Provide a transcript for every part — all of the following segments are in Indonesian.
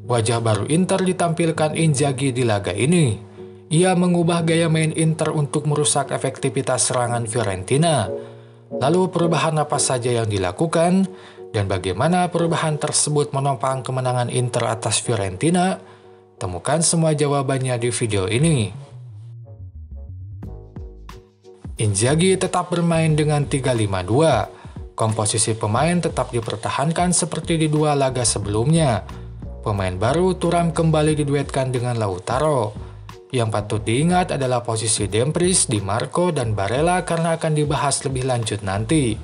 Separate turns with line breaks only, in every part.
Wajah baru Inter ditampilkan Inzaghi di laga ini. Ia mengubah gaya main Inter untuk merusak efektivitas serangan Fiorentina. Lalu perubahan apa saja yang dilakukan, dan bagaimana perubahan tersebut menopang kemenangan Inter atas Fiorentina? Temukan semua jawabannya di video ini. Inzaghi tetap bermain dengan 3-5-2. Komposisi pemain tetap dipertahankan seperti di dua laga sebelumnya. Pemain baru Thuram kembali diduetkan dengan Lautaro. Yang patut diingat adalah posisi Dumfries, Di Marco, dan Barella karena akan dibahas lebih lanjut nanti.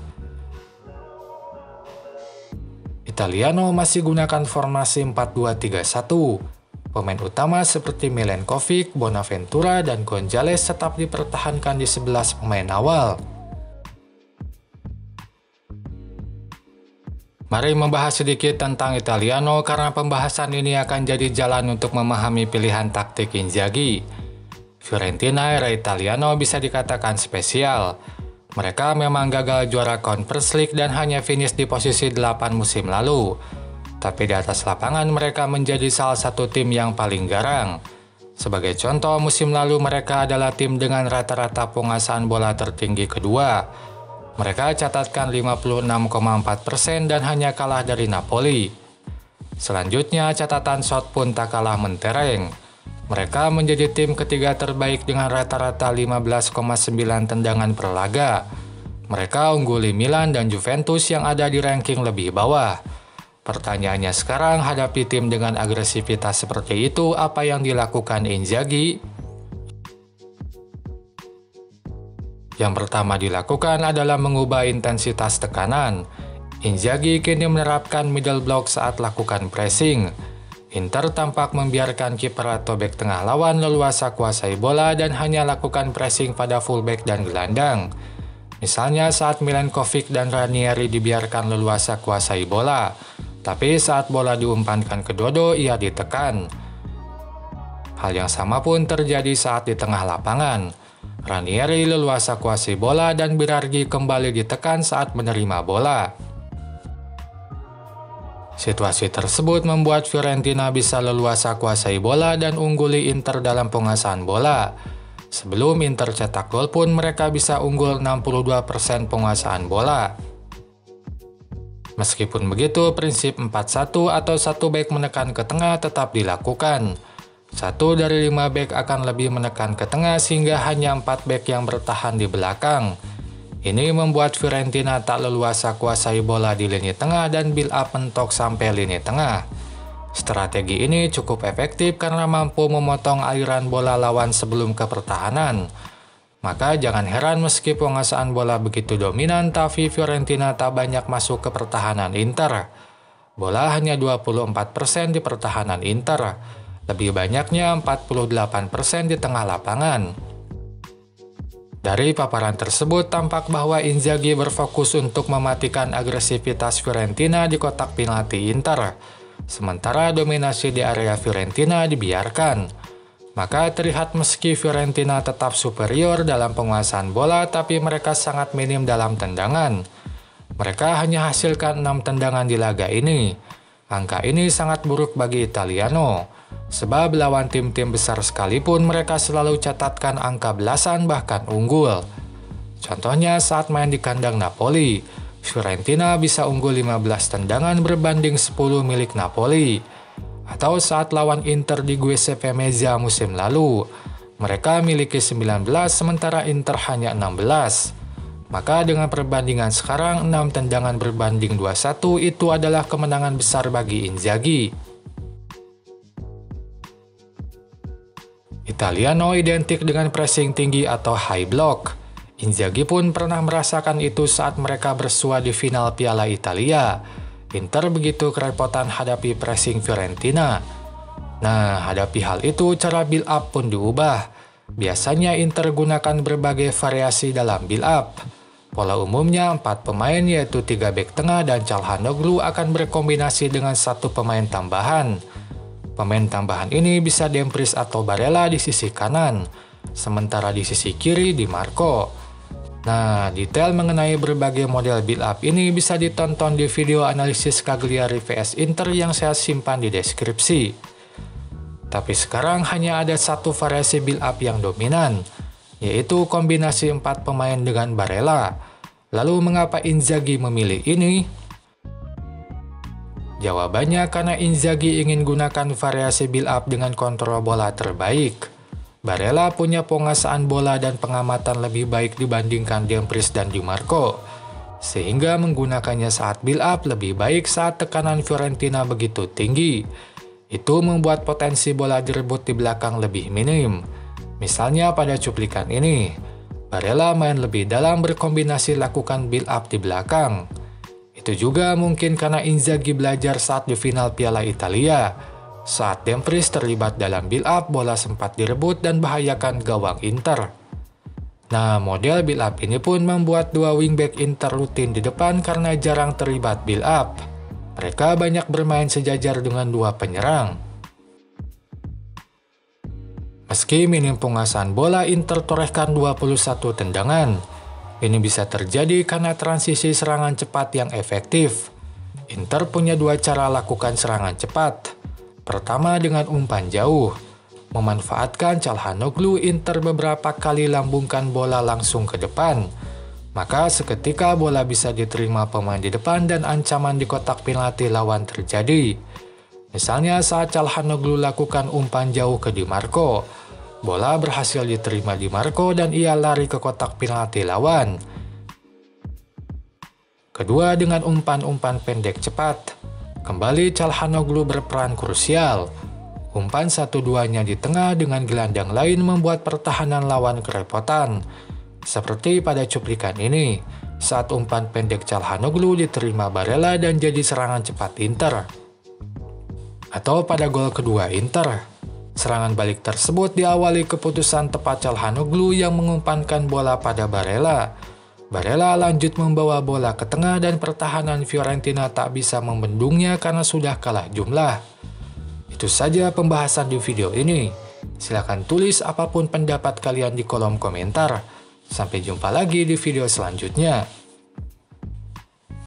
Italiano masih gunakan formasi 4-2-3-1. Pemain utama seperti Milenkovic, Bonaventura, dan Gonzalez tetap dipertahankan di 11 pemain awal. Mari membahas sedikit tentang Italiano karena pembahasan ini akan jadi jalan untuk memahami pilihan taktik Inzaghi. Fiorentina era Italiano bisa dikatakan spesial. Mereka memang gagal juara Conference League dan hanya finish di posisi 8 musim lalu. Tapi di atas lapangan mereka menjadi salah satu tim yang paling garang. Sebagai contoh, musim lalu mereka adalah tim dengan rata-rata penguasaan bola tertinggi kedua. Mereka catatkan 56,4% dan hanya kalah dari Napoli. Selanjutnya, catatan shot pun tak kalah mentereng. Mereka menjadi tim ketiga terbaik dengan rata-rata 15,9 tendangan per laga. Mereka ungguli Milan dan Juventus yang ada di ranking lebih bawah. Pertanyaannya sekarang, hadapi tim dengan agresivitas seperti itu, apa yang dilakukan Inzaghi? Yang pertama dilakukan adalah mengubah intensitas tekanan. Inzaghi kini menerapkan middle block saat lakukan pressing. Inter tampak membiarkan kiper atau bek tengah lawan leluasa kuasai bola dan hanya lakukan pressing pada fullback dan gelandang. Misalnya saat Milenkovic dan Ranieri dibiarkan leluasa kuasai bola, tapi saat bola diumpankan ke Dodo, ia ditekan. Hal yang sama pun terjadi saat di tengah lapangan. Ranieri leluasa kuasai bola dan Birargi kembali ditekan saat menerima bola. Situasi tersebut membuat Fiorentina bisa leluasa kuasai bola dan ungguli Inter dalam penguasaan bola. Sebelum Inter cetak gol pun mereka bisa unggul 62% penguasaan bola. Meskipun begitu, prinsip 4-1 atau satu bek menekan ke tengah tetap dilakukan. 1 dari 5 bek akan lebih menekan ke tengah sehingga hanya 4 bek yang bertahan di belakang. Ini membuat Fiorentina tak leluasa kuasai bola di lini tengah dan build up mentok sampai lini tengah. Strategi ini cukup efektif karena mampu memotong aliran bola lawan sebelum ke pertahanan. Maka jangan heran meski penguasaan bola begitu dominan, tapi Fiorentina tak banyak masuk ke pertahanan Inter. Bola hanya 24% di pertahanan Inter. Lebih banyaknya 48% di tengah lapangan. Dari paparan tersebut tampak bahwa Inzaghi berfokus untuk mematikan agresivitas Fiorentina di kotak penalti Inter, sementara dominasi di area Fiorentina dibiarkan. Maka terlihat meski Fiorentina tetap superior dalam penguasaan bola, tapi mereka sangat minim dalam tendangan. Mereka hanya hasilkan 6 tendangan di laga ini. Angka ini sangat buruk bagi Italiano. Sebab lawan tim-tim besar sekalipun mereka selalu catatkan angka belasan bahkan unggul. Contohnya saat main di kandang Napoli, Fiorentina bisa unggul 15 tendangan berbanding 10 milik Napoli. Atau saat lawan Inter di Giuseppe Meazza musim lalu, mereka miliki 19 sementara Inter hanya 16. Maka dengan perbandingan sekarang 6 tendangan berbanding 21 itu adalah kemenangan besar bagi Inzaghi. Italiano identik dengan pressing tinggi atau high block. Inzaghi pun pernah merasakan itu saat mereka bersua di final Piala Italia. Inter begitu kerepotan hadapi pressing Fiorentina. Nah, hadapi hal itu cara build up pun diubah. Biasanya Inter gunakan berbagai variasi dalam build up. Pola umumnya 4 pemain yaitu 3 bek tengah dan Calhanoglu akan berkombinasi dengan 1 pemain tambahan. Pemain tambahan ini bisa Dumfries atau Barella di sisi kanan, sementara di sisi kiri Di Marco. Nah, detail mengenai berbagai model build-up ini bisa ditonton di video analisis Cagliari vs Inter yang saya simpan di deskripsi. Tapi sekarang hanya ada satu variasi build-up yang dominan, yaitu kombinasi 4 pemain dengan Barella. Lalu mengapa Inzaghi memilih ini? Jawabannya karena Inzaghi ingin gunakan variasi build-up dengan kontrol bola terbaik. Barella punya penguasaan bola dan pengamatan lebih baik dibandingkan Dumfries dan Di Marco, sehingga menggunakannya saat build-up lebih baik saat tekanan Fiorentina begitu tinggi. Itu membuat potensi bola direbut di belakang lebih minim. Misalnya pada cuplikan ini, Barella main lebih dalam berkombinasi lakukan build-up di belakang. Itu juga mungkin karena Inzaghi belajar saat di final Piala Italia. Saat Dumfries terlibat dalam build-up, bola sempat direbut dan bahayakan gawang Inter. Nah, model build-up ini pun membuat dua wingback Inter rutin di depan karena jarang terlibat build-up. Mereka banyak bermain sejajar dengan dua penyerang. Meski minim penguasaan bola, Inter torehkan 21 tendangan. Ini bisa terjadi karena transisi serangan cepat yang efektif. Inter punya dua cara lakukan serangan cepat. Pertama dengan umpan jauh. Memanfaatkan Calhanoglu, Inter beberapa kali lambungkan bola langsung ke depan. Maka seketika bola bisa diterima pemain di depan dan ancaman di kotak penalti lawan terjadi. Misalnya saat Calhanoglu lakukan umpan jauh ke Di Marco. Bola berhasil diterima Di Marco dan ia lari ke kotak penalti lawan. Kedua dengan umpan-umpan pendek cepat. Kembali Calhanoglu berperan krusial. Umpan 1-2-nya di tengah dengan gelandang lain membuat pertahanan lawan kerepotan. Seperti pada cuplikan ini, saat umpan pendek Calhanoglu diterima Barella dan jadi serangan cepat Inter. Atau pada gol kedua Inter. Serangan balik tersebut diawali keputusan tepat Calhanoglu yang mengumpankan bola pada Barella. Barella lanjut membawa bola ke tengah dan pertahanan Fiorentina tak bisa membendungnya karena sudah kalah jumlah. Itu saja pembahasan di video ini. Silahkan tulis apapun pendapat kalian di kolom komentar. Sampai jumpa lagi di video selanjutnya.